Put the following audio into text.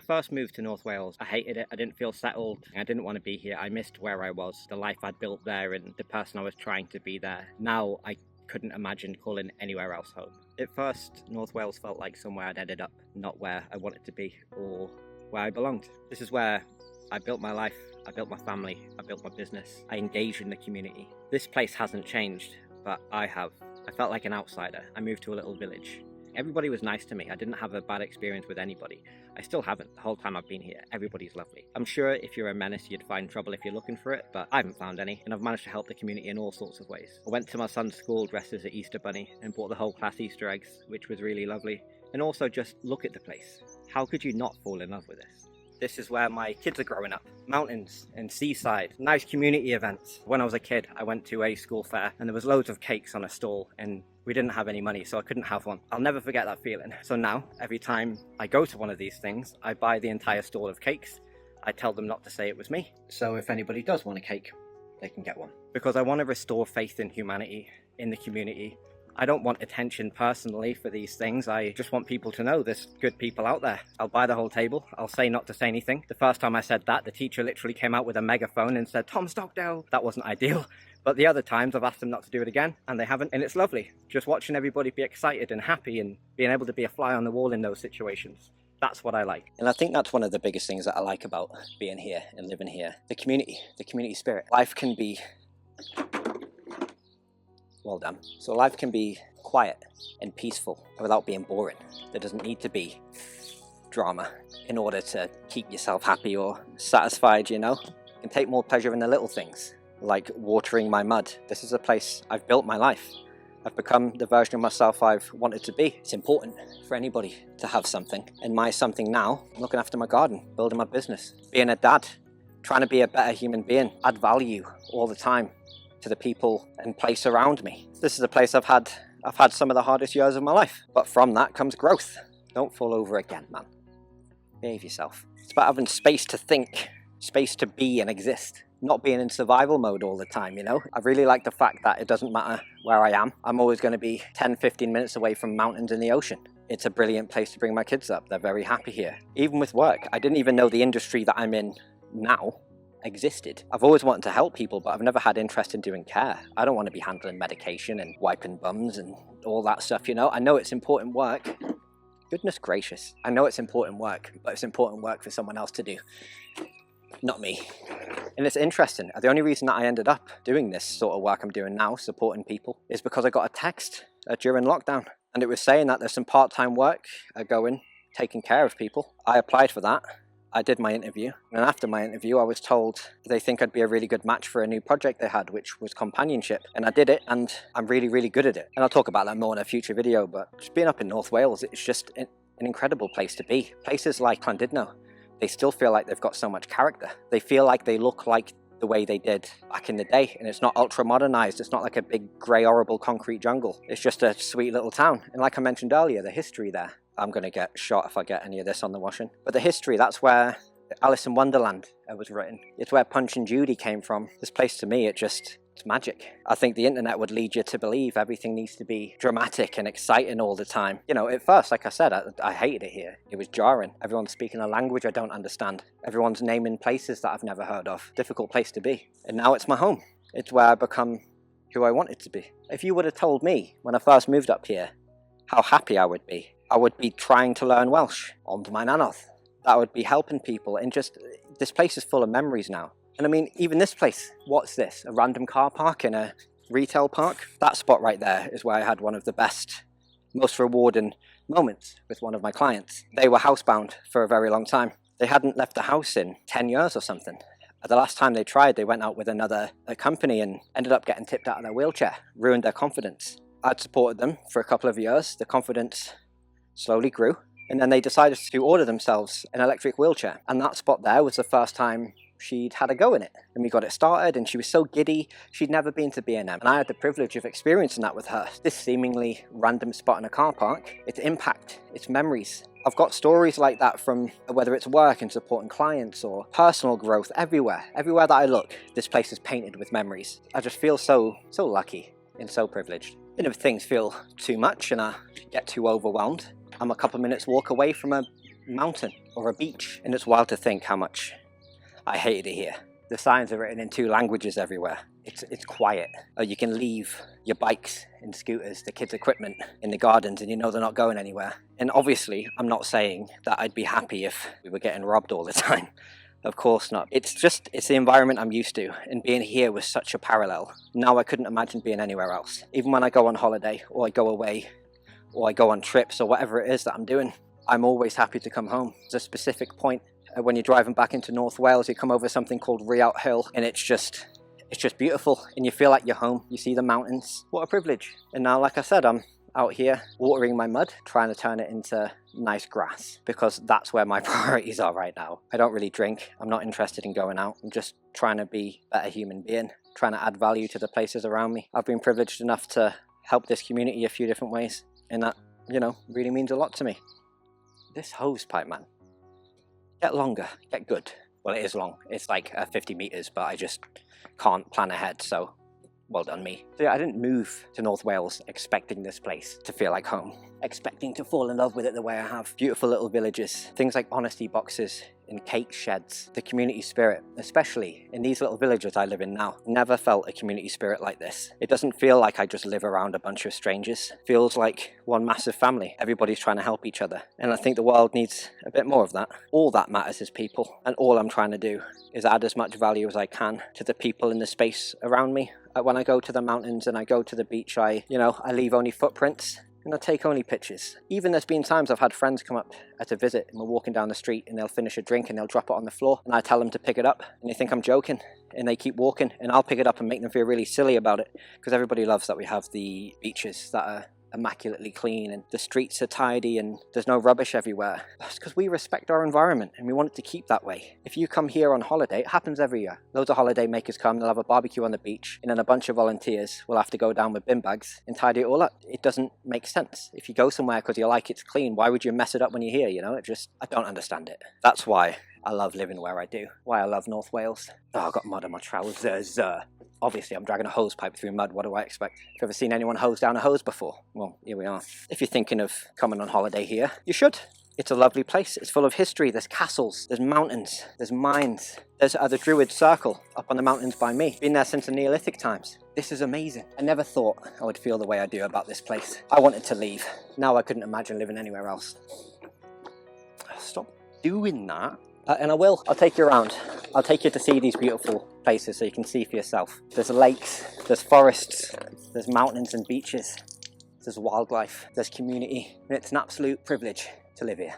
first moved to North Wales, I hated it. I didn't feel settled. I didn't want to be here. I missed where I was, the life I'd built there, and the person I was trying to be there. Now I couldn't imagine calling anywhere else home. At first, North Wales felt like somewhere I'd ended up, not where I wanted to be or where I belonged. This is where I built my life, I built my family, I built my business, I engaged in the community. This place hasn't changed, but I have. I felt like an outsider. I moved to a little village. Everybody was nice to me. I didn't have a bad experience with anybody. I still haven't the whole time I've been here. Everybody's lovely. I'm sure if you're a menace, you'd find trouble if you're looking for it, but I haven't found any, and I've managed to help the community in all sorts of ways. I went to my son's school dressed as an Easter bunny and bought the whole class Easter eggs, which was really lovely. And also just look at the place. How could you not fall in love with this? This is where my kids are growing up. Mountains and seaside, nice community events. When I was a kid, I went to a school fair and there was loads of cakes on a stall and we didn't have any money, so I couldn't have one. I'll never forget that feeling. So now, every time I go to one of these things, I buy the entire stall of cakes. I tell them not to say it was me. So if anybody does want a cake, they can get one. Because I want to restore faith in humanity, in the community. I don't want attention personally for these things. I just want people to know there's good people out there. I'll buy the whole table. I'll say not to say anything. The first time I said that, the teacher literally came out with a megaphone and said, "Tom Stockdale." That wasn't ideal. But the other times I've asked them not to do it again and they haven't. And it's lovely. Just watching everybody be excited and happy and being able to be a fly on the wall in those situations. That's what I like. And I think that's one of the biggest things that I like about being here and living here. The community spirit. Life can be... Well done. So life can be quiet and peaceful without being boring. There doesn't need to be drama in order to keep yourself happy or satisfied, you know? You can take more pleasure in the little things, like watering my mud. This is a place I've built my life. I've become the version of myself I've wanted to be. It's important for anybody to have something. And my something now, looking after my garden, building my business, being a dad, trying to be a better human being, add value all the time to the people and place around me. This is a place I've had some of the hardest years of my life, but from that comes growth. Don't fall over again, man. Behave yourself. It's about having space to think, space to be and exist, not being in survival mode all the time, you know? I really like the fact that it doesn't matter where I am. I'm always going to be 10-15 minutes away from mountains and the ocean. It's a brilliant place to bring my kids up. They're very happy here. Even with work, I didn't even know the industry that I'm in now existed. I've always wanted to help people, but I've never had interest in doing care. I don't want to be handling medication and wiping bums and all that stuff, you know? I know it's important work. Goodness gracious. I know it's important work, but it's important work for someone else to do, not me. And it's interesting. The only reason that I ended up doing this sort of work I'm doing now, supporting people, is because I got a text during lockdown. And it was saying that there's some part-time work going, taking care of people. I applied for that. I did my interview, and after my interview I was told they think I'd be a really good match for a new project they had, which was companionship. And I did it, and I'm really, really good at it. And I'll talk about that more in a future video, but just being up in North Wales, it's just an incredible place to be. Places like Llandudno, they still feel like they've got so much character. They feel like they look like the way they did back in the day, and it's not ultra modernized. It's not like a big grey horrible concrete jungle. It's just a sweet little town. And like I mentioned earlier, the history there. I'm going to get shot if I get any of this on the washing. But the history, that's where Alice in Wonderland was written. It's where Punch and Judy came from. This place to me, it's magic. I think the internet would lead you to believe everything needs to be dramatic and exciting all the time. You know, at first, like I said, I hated it here. It was jarring. Everyone's speaking a language I don't understand. Everyone's naming places that I've never heard of. Difficult place to be. And now it's my home. It's where I become who I wanted to be. If you would have told me when I first moved up here how happy I would be trying to learn Welsh, ond mae'n anodd. That would be helping people, and just, this place is full of memories now. And I mean, even this place, what's this? A random car park in a retail park? That spot right there is where I had one of the best, most rewarding moments with one of my clients. They were housebound for a very long time. They hadn't left the house in 10 years or something. The last time they tried, they went out with another company and ended up getting tipped out of their wheelchair, ruined their confidence. I'd supported them for a couple of years. The confidence slowly grew, and then they decided to order themselves an electric wheelchair, and that spot there was the first time she'd had a go in it, and we got it started, and she was so giddy. She'd never been to B&M, and I had the privilege of experiencing that with her. This seemingly random spot in a car park, its impact, its memories. I've got stories like that from whether it's work and supporting clients or personal growth. Everywhere that I look, this place is painted with memories. I just feel so lucky and so privileged. And if things feel too much and I get too overwhelmed, I'm a couple minutes walk away from a mountain. or a beach. And it's wild to think how much I hated it here. The signs are written in 2 languages everywhere. It's quiet. You can leave your bikes and scooters, the kids' equipment in the gardens, and you know they're not going anywhere. And obviously, I'm not saying that I'd be happy if we were getting robbed all the time. Of course not. It's the environment I'm used to, and being here was such a parallel. Now I couldn't imagine being anywhere else. Even when I go on holiday, or I go away, or I go on trips, or whatever it is that I'm doing, I'm always happy to come home. There's a specific point when you're driving back into North Wales, you come over something called Riallt Hill, and it's just beautiful, and you feel like you're home. You see the mountains. What a privilege. And now, like I said, I'm out here watering my mud, trying to turn it into nice grass, because that's where my priorities are right now. I don't really drink. I'm not interested in going out. I'm just trying to be a better human being, trying to add value to the places around me. I've been privileged enough to help this community a few different ways, and that, you know, really means a lot to me. This hose pipe, man. Get longer, get good. Well, it is long. It's like 50 meters, but I just can't plan ahead, so well done me. So yeah, I didn't move to North Wales expecting this place to feel like home, expecting to fall in love with it the way I have. Beautiful little villages, things like honesty boxes and cake sheds, the community spirit, especially in these little villages I live in now. Never felt a community spirit like this. It doesn't feel like I just live around a bunch of strangers. It feels like one massive family. Everybody's trying to help each other. And I think the world needs a bit more of that. All that matters is people. And all I'm trying to do is add as much value as I can to the people in the space around me. When I go to the mountains and I go to the beach, I leave only footprints. And I take only pictures. Even there's been times I've had friends come up to visit and we're walking down the street and they'll finish a drink and they'll drop it on the floor and I tell them to pick it up and they think I'm joking and they keep walking and I'll pick it up and make them feel really silly about it, because everybody loves that we have the beaches that are immaculately clean and the streets are tidy and there's no rubbish everywhere. That's because we respect our environment and we want it to keep that way. If you come here on holiday, it happens every year. Loads of holiday makers come, they'll have a barbecue on the beach, and then a bunch of volunteers will have to go down with bin bags and tidy it all up. It doesn't make sense. If you go somewhere because you like it's clean, why would you mess it up when you're here? You know, I don't understand it. That's why I love living where I do. Why I love North Wales. Oh, I got mud on my trousers. Obviously, I'm dragging a hose pipe through mud. What do I expect? Have you ever seen anyone hose down a hose before? Well, here we are. If you're thinking of coming on holiday here, you should. It's a lovely place. It's full of history. There's castles, there's mountains, there's mines. There's the Druid Circle up on the mountains by me. Been there since the Neolithic times. This is amazing. I never thought I would feel the way I do about this place. I wanted to leave. Now I couldn't imagine living anywhere else. Stop doing that. And I will. I'll take you around. I'll take you to see these beautiful places so you can see for yourself. There's lakes, there's forests, there's mountains and beaches, there's wildlife, there's community, and it's an absolute privilege to live here.